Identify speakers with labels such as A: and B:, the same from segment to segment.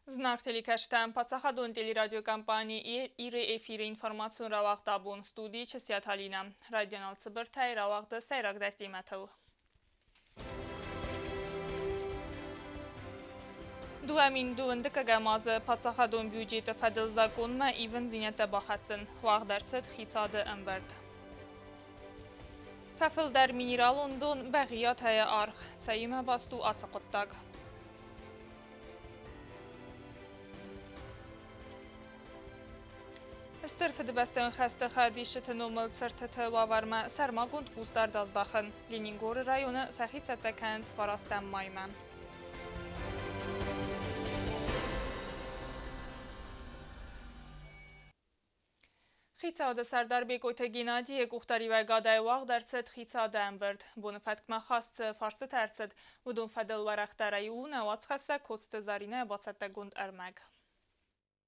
A: Знак телекаштан Пацахадон телерадиокомпании Ире эфире информацию равахтабун студии Чесят Алина. Радионал Цибертай равахда сайрагдак диматыл. Дуамин дуындыка гамазы Пацахадон бюджеті фадыл закон ма ивен зинетті бахасын. Вағдарсыд хитады әмбірд. Фәфіл дар минерал ондон бәғият әйі арх. Сайыма басту ацықыттаг. استرفد بستن خسته خدیشت نومل سرتت واورما سرما گند گوزدار دازداخن. لینینگور رایون سخیت ستکنز فراستم مایمم. خیتاده سردار بیگویت گینادی گوختاری و گادای واق درصد خیتاده امبرد. بون فتکما خواست فارس ترسد. ودون فدل ورق درایون وات خسته کست زارینه باسد گند ارمگ.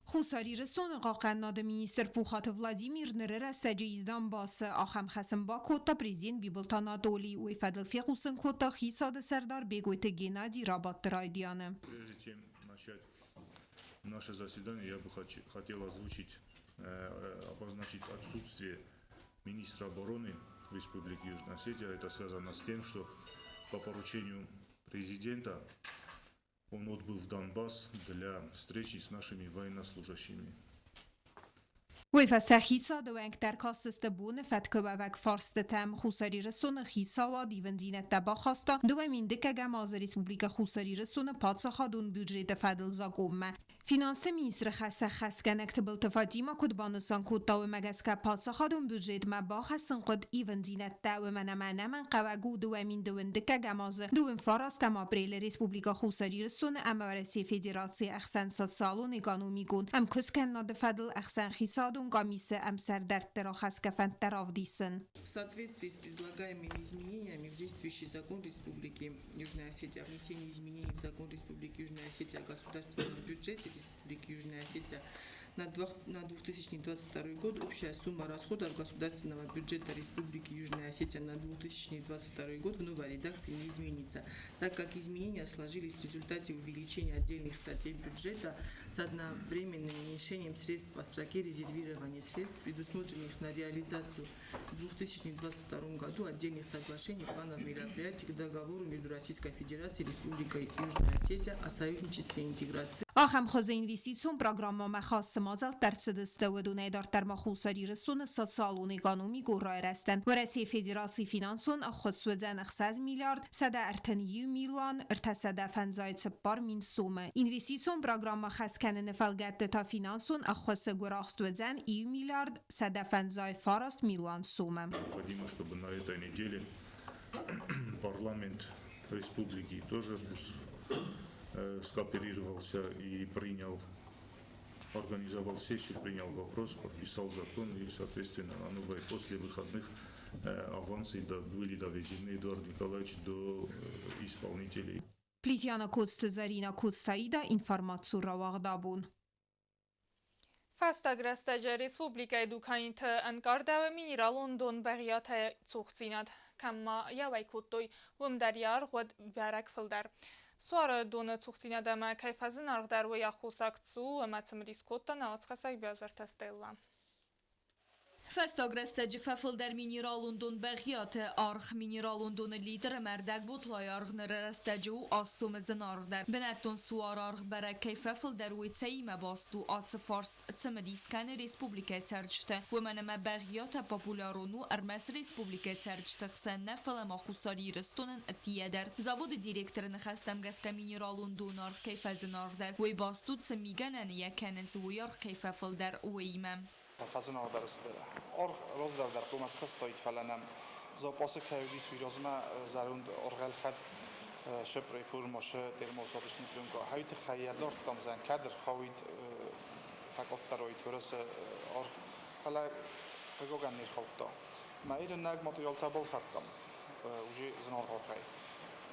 B: Хусари ресоны қақаннады министр Пухаты Владимир Неререстеджи издан басы ахам хасым ба кота президент Бибултан Анатолий уйфадл фекусын кота хисады сардар бегойты Геннадий Рабаттырайдияны.
C: Прежде чем начать наше заседание, я бы хотел обозначить отсутствие министра обороны Республики Южная Осетия. Это связано с тем, что по поручению президента он отбыл в Донбасс для встречи с нашими военнослужащими.
B: ویفسته خیسا دوانک در کاستست بونه فتکه وک فارست تم خوسری رسون خیسا و دیون زینت دبا خواستا دوامین دکه گماز ریسپوبلیک خوسری رسون پادسخا دون بودجه فدل زاگوم فینانس مینیستر خسته خست کنکت بلتفاتی ما کد بانسان کد تاو مگسکه پادسخا دون بودجه ما با خستن قد ایون زینت داو من قوگو دوامین دوان دکه گماز دوان فارست ما بریل ریسپوبلیک خوسری رسون اما ورسی فدراسی اخسن سات سالو نگانو میگون ام کسکن ناد فدل اخسن خیسا комиссия
D: В соответствии с предлагаемыми изменениями в действующий закон Республики Южная Осетия о внесении изменений в закон Республики Южная Осетия о государственном бюджете Республики Южная Осетия на 2022 год общая сумма расходов государственного бюджета Республики Южная Осетия на 2022 год в новой редакции не изменится, так как изменения сложились в результате увеличения отдельных статей бюджета с одновременным уменьшением средств по строке резервирования средств, предусмотренных на реализацию в 2022 году отдельных соглашений, планов мероприятий к договору между Российской Федерацией и Республикой Южная Осетия о союзничестве и интеграции.
B: آخم خوز اینویسیتون پروگرام ما خاص مازل درصد استودونه دار در مخوصری رسون سات سالون قانونی گرای رستن و رسی فدراسی فینانسون اخص وزن 600 میلیارد سده ارتنیو میلیون ارتسده فنزای تبار من سومه اینویسیتون پروگرام ما خاص کنه نفلگت تا فینانسون اخص گراخت وزن ایو میلیارد سده فنزای فارست میلیون سومه.
C: Необходимо, чтобы на этой неделе парламент республики тоже скооперировался и организовал сессию, принял вопрос, подписал закон и, соответственно, на новые после выходных авансы были доведены Эдуард Николаевич до исполнителей.
B: Плитяна Куцты Зарина Куцтаида информацию равагдабун.
A: Фастаграстаджа республика Дукаинт анкарда минерал ондон бәғият цуқцинат. Камма явай куттой умдаряр ғод бәрәк фылдар. Суары доны цуқцинадама кайфазын арғдар вы яхусак цу мәтсім рискотта науацқасак бязар тастайла.
E: فستاگرسته ففل در مینیرالون دون بغیات آرخ مینیرالون دون لیدر مردک بود لای آرخ نررسته و آسوم زن آرخ در بنتون سوار آرخ برای کیف ففل در ویتسایی مباستو آتس فارست تمدیسکن ریسپوبلیکه ترجته و من ما بغیات پاپولارونو ارمس ریسپوبلیکه ترجته خسن نفل ما خساری رستونن اتیه در زاود دیرکتر نخستم گسک مینیرالون دون آرخ کیف زن آرخ در وی باستو تمیگنن یکنن زوی آرخ کیف ففل در ویمم
F: Fazendo rozdar dar Thomas Christoid fallanam запасы кайвис вирозма зарунд оргал хад шепрей фурмоше термосоточный плюнко хайт хайядор там зан кадр хавит факофтарой турас ор хала пегоган нир хавта ма ирен наг материал табл хаттам уже знор хай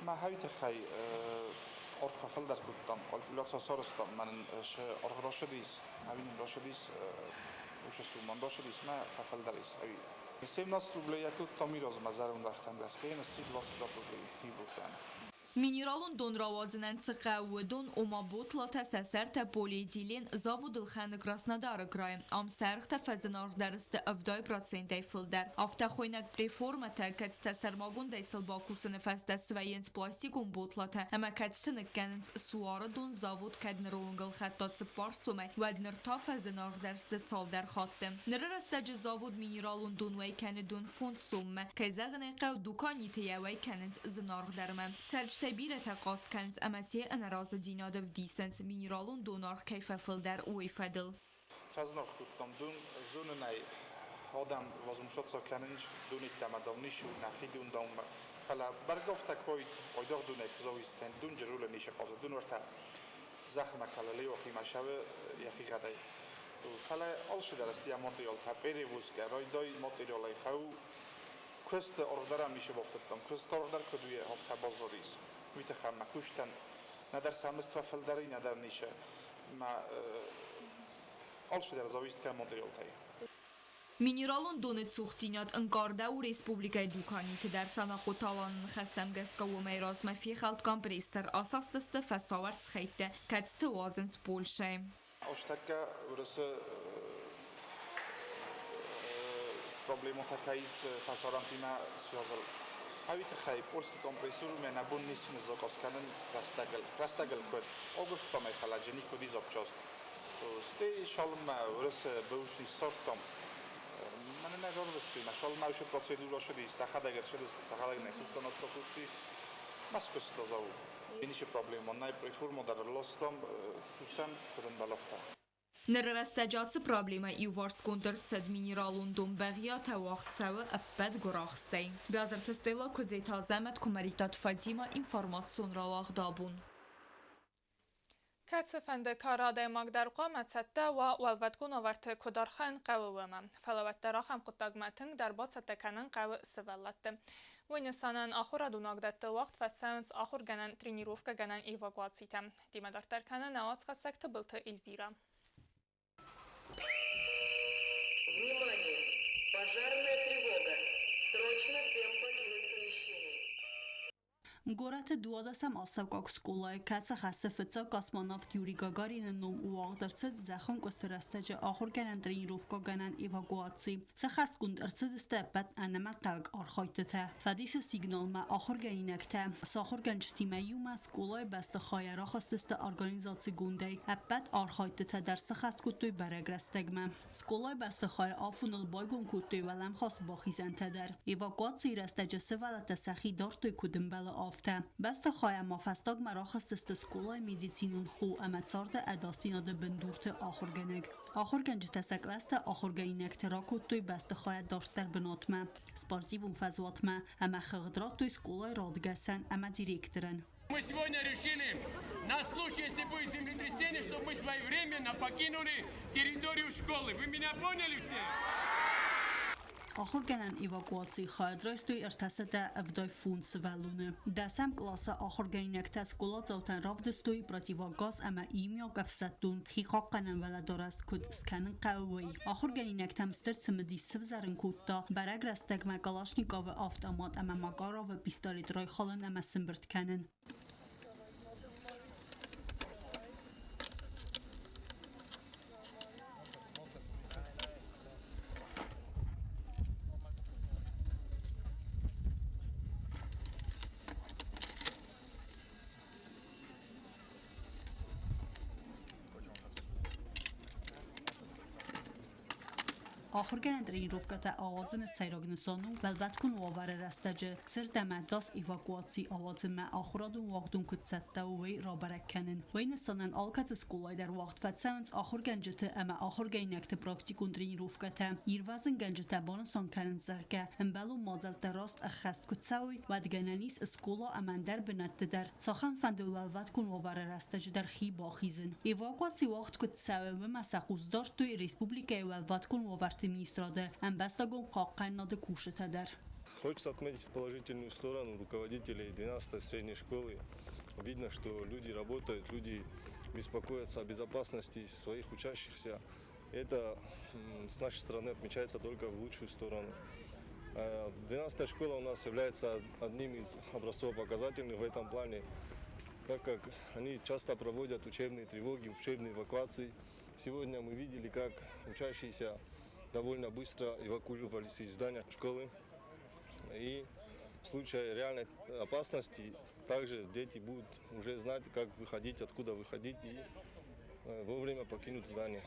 F: ма хайт хай орха фалдар куттам калкуляция сорстам ман ш оргрошдис авин рошдис وش سومان باشه اسمه فعال در اسرائیل. 17 روبله یک تا میراز مزار اون دختم دست که این 30 روبله هی بودن.
E: Mineralun donravadzının çıqavudun umabutla təsəsər polietilen zavodul xəni Krasnodar krayı. Am sərx təfəzinarq dəristə 70% fıldər. Afta xoynak reforma tərkət təsərmagun dəysel bakusını fəstə svəyens plastikun botlatə. Əmə kətstinikkənins suarıdun zavod kədnirunqıl xəttatsı parsumay vədnir təfəzinarq dəristə çaldər xattı. Nərərəstəcə zavod mineralun donvay kənidun fond summə. Kəzəğinə qəv dukaniti yəvay kənins zinarq dərmə. Təbirə təqast kənz əməsiyə ənərazı dinadəv disens mineralun donarq keyfəfildər u ifədil.
F: Faznak tuttam dun zununay adam возмущаться кенинч дунит тамадавниш нахидун дам фала баргофта кой ойдор дуnek зовист кен дун жруле нише qazı dun orta zaxma kalali o ximashave yaxi qaday fala alşı darastia material taperi vuska roidoy material ay xau Köste ordera میشه بافتم. köste ordar کدوی هفته بازاریز. میتخم مکوشتن ندر سامست و فلدری ندر نیشه. ما آلش در زاویست که مدیریال تایی.
E: Mineralun donit suxtinat înqarda u Respublikay Dukani ki der sanaqo talanın xəstəmgəska u meyraz məfi xalt kompresor asastıstı fəsavar sıxeytdə kətstı vazins Polşay.
F: Oştakka burası проблема такая с фасорантима связал. А ведь хай польский компрессор у меня бун не сильно закосканен растагл код. Огух там их халадженик куди запчаст. Сте шалма урыс бывший сортом. Мене не жорвести, на шалма еще процедура шеди, сахадагер не сустановка кусти. Маскус то зовут. Меньше проблема, най-преформа дар лостом тусам курындалофта.
E: Nərərəstəcatsı problema ivars kontrtsed mineralun don bəğya təvaxtsəvi əpbəd qoraxstəy. Bəzərtəstəyla Kudzeyta Zəmət Kumaritat Fadima informasyon ravaqdabun.
A: Kətsəfəndə karaday maqdar qamətsətdə və vəlvətkun avartı kudarxən qəvəvəmə. Fələvətdə raxam qıttaqmətің dərbat sətəkənin qəvə sıvəllətti. Vənisanın axura dunaqdətdə vaxt vətsəvins axur gənən trenirovka gənən evakuasiytə. Dimədar tərkənə nəvac xəsəkti bıltı Elvira.
G: Внимание! Пожарная тревога! Срочно всем покинуть помещение.
H: Գորաթը դուադասամ աստավկակ սկոլայ կացը խասը կասմանավտ յուրի գագարինը նոմ ու աղդրցըց զախոն կստրաստեջը ախոր գանան տրինիրովկա գանան էվակուացի սախաս կունդ ըրցըդստը բատ անամա կավկ արխայտը թե ֆադիսը սիգնալմա ախոր գանինակ թե սախոր գանչտիմա յումա սկոլայ բաստը խայարախստստը արգանիզացի գունդեյ ապատ արխայտը թե դար սախաս կուտույ բարագրաստեգմա սկոլայ բաստը խայ աֆունել բայգուն կուտույ վալամ խաս բախիզան թե դար էվակուացի իրաստեջը սվալատը սախի դարտույ կուդմբալը Beste xayam mafastag maraxastı skolay medisinun xu amatsarda adastinada bindurte axurgenek. Axurgenci təsəqləstə axurgeyinek terakottoy beste xaya dartlar binatma. Sportivun fazvatma, ama xıqdrattoy skolay radgəsən, ama direktorən.
I: Мы сегодня решили, на случай, если будет землетрясение, чтобы мы своевременно покинули территорию школы. Вы меня поняли все?
H: Axur gələn evakuasiya xaydrəstü ertəsidə evday fund svalunu. Dəsəm klasa axur gələnəkdə skola zaten ravdəstü protivagaz ama imya qafsatun xiqaqanan vəladorast kud skanin qavvi. Axur gələnəkdə mstər simidi sivzarın kudda barag rastəgmə Kalaşnikov avtomat ama Makarov pistolet rayxalın ama simbirtkanin. Axır gələn trenirovkada avazını seyrognusonu vəlvətkun ovarı rəstəcə sır dəmədas evakuasiya avazını axıradun vaxtun kütsətdə və rabarəkənin. Veynisanın alkatı skolaylar vaxt fətsəvins axır gəncəti əmə axır gələnəkdə praktikun trenirovkada irvazın gəncətə banısan kənin zərgə əmbəlu mazəldə rast əxəst kütsəvi və digənənis skola əməndər binətdədər. Saxan fəndə vəlvətkun ovarı rəstəcədər xi baxizin. Evakuasiya vaxt kütsəvi və məsəxuzdartı Respublikaya vəlvətkun ovartı министрада амбастагон қаққайнады кушетадер.
J: Хочется отметить положительную сторону руководителей 12-й средней школы. Видно, что люди работают, люди беспокоятся о безопасности своих учащихся. Это с нашей стороны отмечается только в лучшую сторону. 12-я школа у нас является одним из образцово-показательных в этом плане, так как они часто проводят учебные тревоги, учебные эвакуации. Сегодня мы видели, как учащиеся довольно быстро эвакуировались из здания школы. И в случае реальной опасности также дети будут уже знать, как выходить, откуда выходить и вовремя покинуть здание.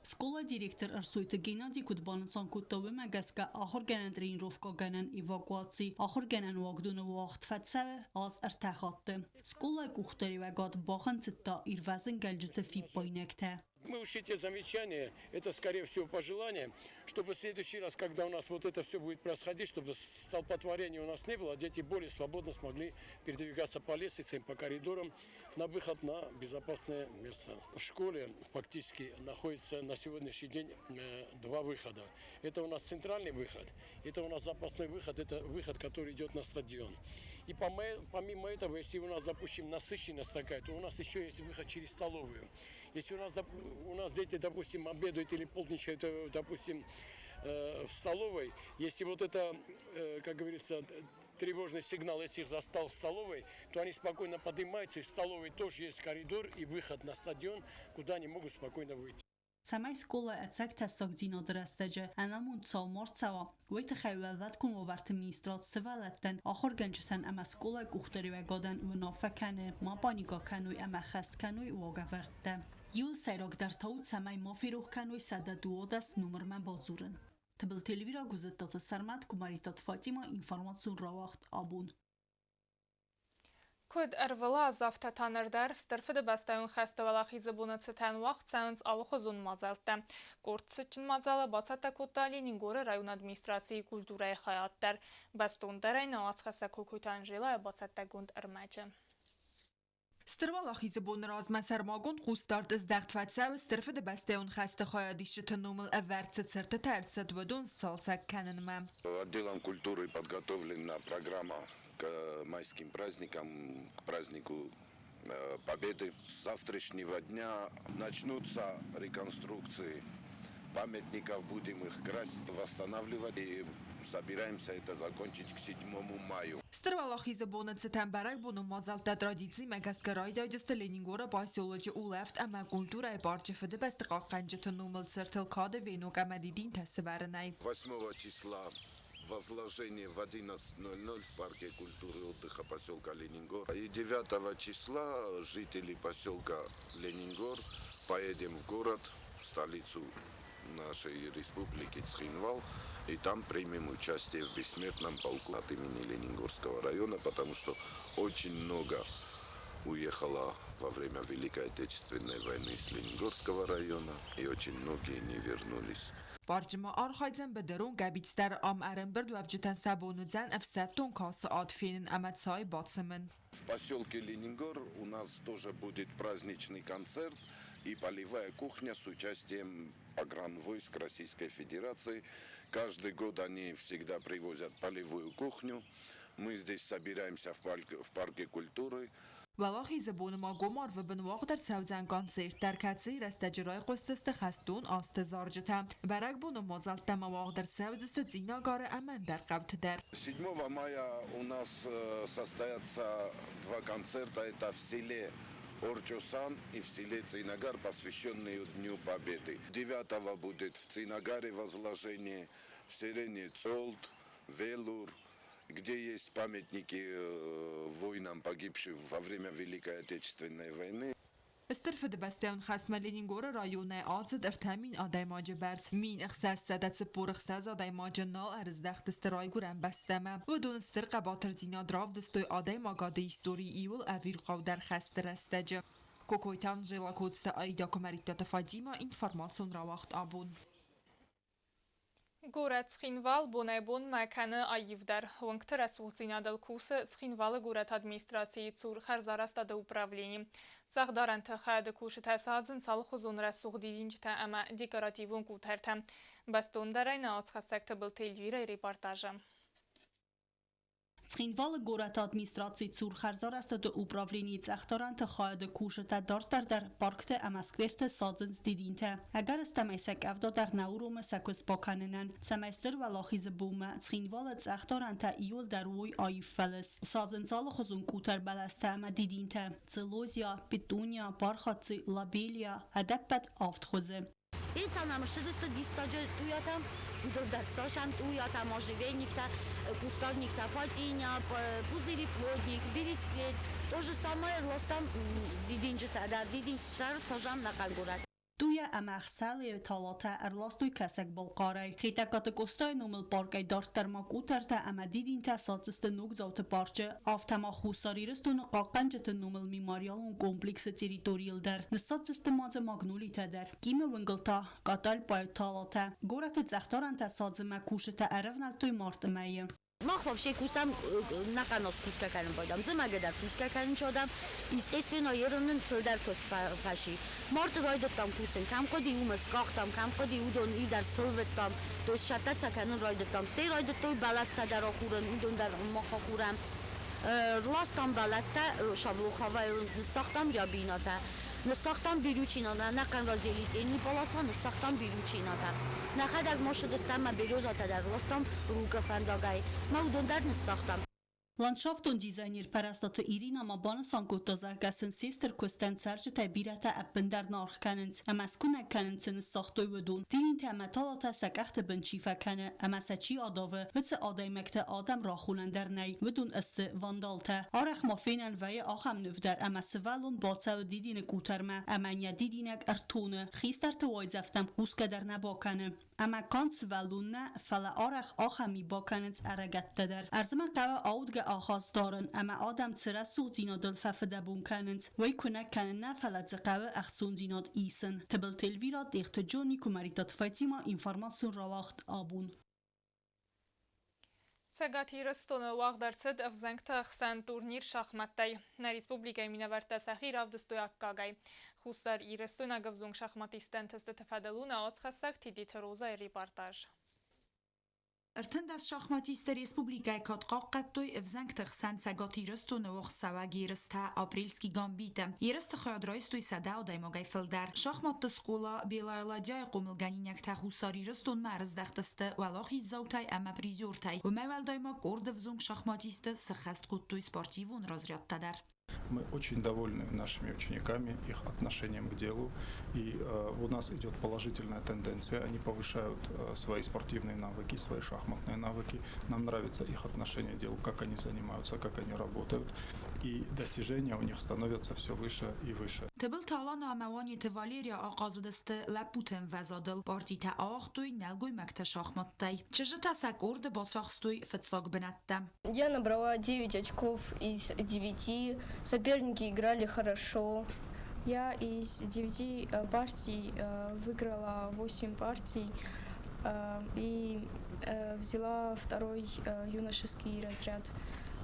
H: Սկոլա դիրեկտոր Արսույթը Գենադի Կուտբանսան կուտովում է գասկա ախոր գանանդրին ռովկա գանան էվակուացի ախոր գանան վագդունը վաղտ ֆացավը az արտախատը Սկոլա կուխտերի վագատ բախան ցտա իր վազն գալջտը ֆիպոյնեկտե
I: Мы учтите замечания, это скорее всего пожелание, чтобы в следующий раз, когда у нас вот это все будет происходить, чтобы столпотворения у нас не было, дети более свободно смогли передвигаться по лестницам, по коридорам на выход на безопасное место. В школе фактически находится на сегодняшний день два выхода. Это у нас центральный выход, это у нас запасной выход, это выход, который идет на стадион. И помимо этого, если у нас, допустим, насыщенность такая, то у нас еще есть выход через столовую. Если у нас дети, допустим, обедают или полдничают, допустим, в столовой, если вот это, как говорится, тревожный сигнал, если их застал в столовой, то они спокойно поднимаются, и в столовой тоже есть коридор и выход на стадион, куда они могут спокойно выйти.
H: Самай скола ацак тасок дино драстаджа анамун цалмор цава вайта хайвалват кун варт министрат свалаттан ахор генчтан ама скола кухтери вгадан внафкане ма паника кануй ама хаст кануй вогаварта Юл сайрок дар таут самай мафирух кануй сада дуодас номерман базурен Табл телевизора гузаттат сармат кумаритат Фатима информацион равахт абун
A: Kod ervela zafta tanırdar stırfıdı bəstəyun xəstəvəlaxi zıbunu çətən vaxt səvünc alıxozun mazaltda. Qort sıçın mazalı Batsata Kodtalinin Qori rayon administrasiyi kulturaya xayatlar. Bəstun dərəyinə açxəsə kukuytan jilaya Batsata Gund ərməcə.
K: Stırvalaqi zıbunu razməsər magun qustart izdəqtfətsəv stırfıdı bəstəyun xəstə xayadişi tınumul əvvərtsi цırtı tərtsət vədun salsak kənənmə.
L: Отделом культуры подготовлена программа к майским праздникам, к празднику Победы. С завтрашнего дня начнутся реконструкции памятников, будем их красить, восстанавливать и собираемся это закончить к 7 мая.
K: Stırvalaqi zıbunu çətən bərək bunu mazaltda tradisi məqəskəray daycıstı Leningora basiyoloji uleft əmə kulturaya barcıfıdı bəstı qaqqəncı tınumul çırtıl kadı venuk əmədidin təsivərinəy.
L: 8 числа возложение в 11:00 в парке культуры и отдыха поселка Ленингор. И 9 числа жители поселка Ленингор поедем в город, в столицу нашей республики Цхинвал, и там примем участие в бессмертном полку от имени Ленингорского района, потому что очень много уехало во время Великой Отечественной войны с Ленингорского района, и очень многие не вернулись.
K: Barcıma arxaycən bədərun qəbitstər am ərən bir dövcətən səbonucən əfsəttun kası adfinin əmətsay batsımın.
L: В поселке Ленингор у нас тоже будет праздничный концерт и полевая кухня с участием погранвойск Российской Федерации. Каждый год они всегда привозят полевую кухню. Мы здесь собираемся в парке культуры.
K: Valaxi zıbonuma gomar və binvaq dar səvzən konsert dar kətsi rəstəcirای qostəstə xəstun astı zarcıtəm. Bərək bunu mazaltda mavaq dar səvzəstə cinagarı əmən dar qəbtidər.
L: 7 мая у нас состоятся два концерта. Это в селе Орчосан и в селе Цинагар, посвященные Дню Победы. 9 будет в Цинагаре возложение, в селе Цолт, Велур, где есть памятники воинам, погибшим во время Великой Отечественной войны.
K: Stırfıdı bəstəyun xəsmə Leningora rayonu azı dərtəmin adaymacı bərç. Min əxsəs sədət spor əxsəz adaymacı nal ərizdəxt istirayi gürən bəstəmə. Və dün stır qəbatır zina drav düstoy adaymagadı istori iyul əvir qavdər xəstə rəstəcə. Kokoytan jela kodstə ayda komarittata Fadima informasyon ravaxt abun.
A: Գորը Ցխինվալ բոնայբոն մայքանը այիվդար հոնգտր ասուսինադալ կուսը Ցխինվալը գորատ ադմինիստրացիի ծուր խարզարաստադը ուպրավլենի ծաղդարան թխայդը կուշը թասածն ծալխոզոն ռասուղդիդինջտա əmə dekorativun կութərtə բաստոնդարայնը ացխասակտը բլթեյլվիրը ռեպարտաժը
H: Цхинвал город администрации Цурхарзар است до управления цехторант خواهد کوشته دارتر در پارکت امسکورت سازنز دیدینته. اگر استمیسک افدا در نوروم سکوست باکننن سمستر و لاخیز بومه цхинвал цехторانت ایول در وی آیف فلس. سازنزال خزون کوتر بلسته اما دیدینته. Целозия, Петуния, Бархатцы, Лабелия, Адеппет, Автхозе.
M: И там нам что-то дистаджи туятам, дурдарсашам туятам, можжевельник-то, кустарник-то, фатиня, пузыри плотник, бересклет. То же самое ростом дидинджи-то, да, дидинж шар сажам на кангурат.
H: توی امخسل تالاته ارلاستوی کسک بلقاره خیتکات کستای نومل پارکای دارتر ما کوترته اما دیدین تا ساتست نوک زوت پارچه آفتما خوصاری رستون قاقنجت نومل میماریالون کمپلیکس تریتوریل در نساتست مازه ماگنولی تدر کیم ونگلتا قاتل پای تالاته گورت زختارن تا سازه مکوشته عرفنل توی مارتمایه
M: Мах вообще кусам на канос кускаканым пойдам. Замагадар кускаканым chodam. Естественно, ерунен филдар кус фаши. Морт ройдот там кусен. Кам коди умас кахтам, кам коди удон идар силвет там. То есть шатат саканын ройдот там. Стей ройдот той баласта дар охуран, удон дар маха хурам. Ластам баласта шаблухавай сахтам я бината. نساختم بیروچینادا نکن رازیلیت اینی بالاس ها نساختم بیروچینادا نخداگ ما شدستم ما بیروز آتا در راستم روکه فنداگای ما اودون در نساختم
H: Landschaften Designer Parastat Irina Mabanasan Gotazagasen Sister Kosten Serge Tabirata Appender nachkennens Amaskuna kennensen Sachtoi wedun Dinin Tamatata Sakachte Benchifa kenne Amasachi Adave Witze Adaimekte Adam Rachulender nei wedun Este Vandalta Arach Mafinen Veye Acham Növder Amasvalun Batsa Didine Kuterma Amanya Didinek Ertone Gisterte Waizeftem Huskader Nabakane اما کانس ولونه فلا آرخ آخمی با کننز ارگت در ارزمان قوه آودگ آخاز دارن اما آدم تره سو زیناد الففده بون کننز وی کنه کنه نه فلا قوه اخسون زیناد ایسن تبل تلویرا دیخت جونی کماریتات فایتیما اینفارماسیون راوخت آبون
A: Ցեգաթի ռստոնը ուաղ դարձետ վզենգթը խսան տուրնիր շախմատտայ, նա ռիսպուբլիկայ մինավարտ ասախիր ավդստոյակ կագայ, խուսար իրստոնը գվզունգ շախմատիստեն թստը թվադելունը ոցխասակ թիդիթը ռոզա ռիպարտաժ.
K: ارتند شахمатисты республикай катқаққаттой эвзангтых сансагати рыстуны ох саваги рыста апрельский гамбита. Ирысты хойадрайстой сада одаймагай филдар. Шахматты скола белайладяй қомылганиняк тахусари рыстун марыздахтысты валахи заутай ама призёртай. Умевалдайма корды взунг шахматисты сахаст куттой спортивун разрядтадар.
N: Мы очень довольны нашими учениками, их отношением к делу, и у нас идет положительная тенденция, они повышают свои спортивные навыки, свои шахматные навыки, нам нравится их отношение к делу, как они занимаются, как они работают, и достижения у них становятся все выше и выше.
K: Тбыл талана амаванит Валерия Аказудасты лапутен вазадыл, партита ахтой нелгой макта шахматтай. Чижи тасакорды басахстой фитсак бенатта.
O: Я набрала 9 очков из 9. Соперники играли хорошо. Я из 9 партий выиграла 8 партий и взяла второй юношеский разряд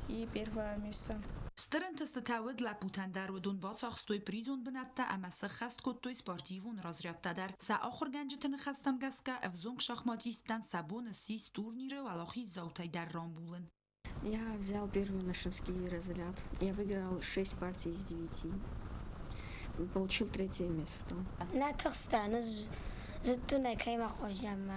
O: и первое место.
K: Стырынтысты тәуід лапутандар өдін басақстой призон бінатта әмәсі қаст көттой спортивун разрядтадар. Са ақыр гәнжітіні қастамгазка әвзонг шахматистан сабоны сис турниры валахи заутайдар рамбулын.
P: Я взял первый юношеский разряд. Я выиграл 6 партий из 9. Получил 3 место.
Q: На Турстан, зато кайма хождам.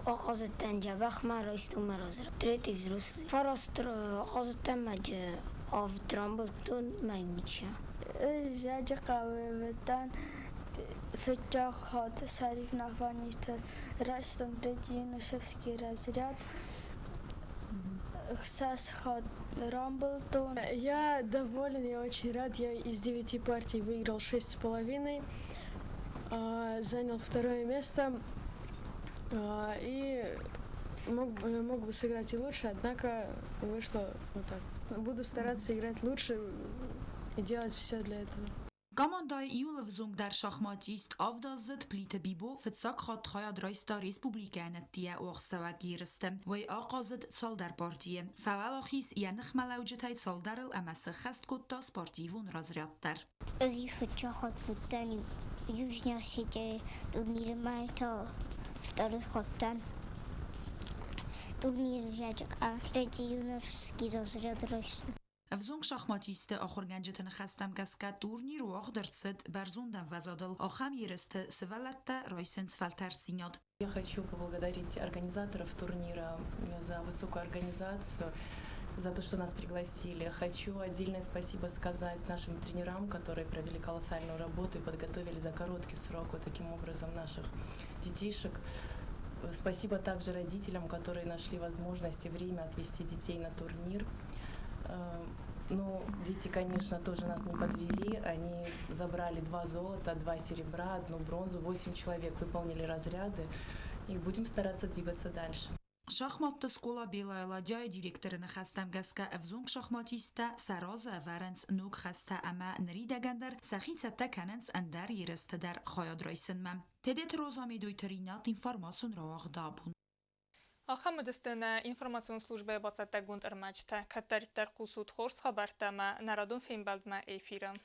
Q: آخازتن جبخ ما رایستم مرازر. تریتی زروس. فراستر آخازتن مج آف ترامبلتون ماینیچه.
O: جاج قویمتن فتاخات سریف نفانیست رایستم تریتی юношеский разряд. Хсас хат Рамблтон. Я доволен, я очень рад. Я из 9 партий выиграл 6,5. Занял второе место. И мог бы сыграть и лучше, однако вышло вот так. Буду стараться играть лучше и делать все для этого.
K: Командای ایول وزونگ در شاخماتیست آفدازد پلیت بیبو فتساک خود خواهد رایستا ریسپوبلیکانت دیه اوخ سواگی رستم وی آقازد سال در پارتیه فوالاخیس ینخ ملاوجتای سال در الامس خست کتا سپارتیوون رازریاد در
Q: ازی فتچا خود بودن یوزنیا سیده دونیر مالتا فتاره خودتن турнир жачка. Третий юношеский разряд росту.
E: افزونگ شахматисты ахурганжетен хастам каска турнир уахдерцет барзундам вазадал ахам ересте севалатта ройсенс фальтарцинят.
R: Я хочу поблагодарить организаторов турнира за высокую организацию, за то, что нас пригласили. Хочу отдельное спасибо сказать нашим тренерам, которые провели колоссальную работу и подготовили за короткий срок вот таким образом наших детишек. Спасибо также родителям, которые нашли возможность и время отвезти детей на турнир. Ну, дети, конечно, тоже нас не подвели. Они забрали 2 золота, 2 серебра, 1 бронзу. 8 человек выполнили разряды. И будем стараться двигаться дальше.
E: Шахматта скола Белайла джай директорын хастам гаска افزونگ шахматиста Сараза Варенс нук хаста ама нридагандер сахицата каненс андер yereste der خايد رئيسن تدت روزامي دويترينات информацион роах дабун.
A: Ахамедистен информацион службе бацатта гунд армачта каттариттер кусуд хорс хабартама нарадун феймбалдма эфирам.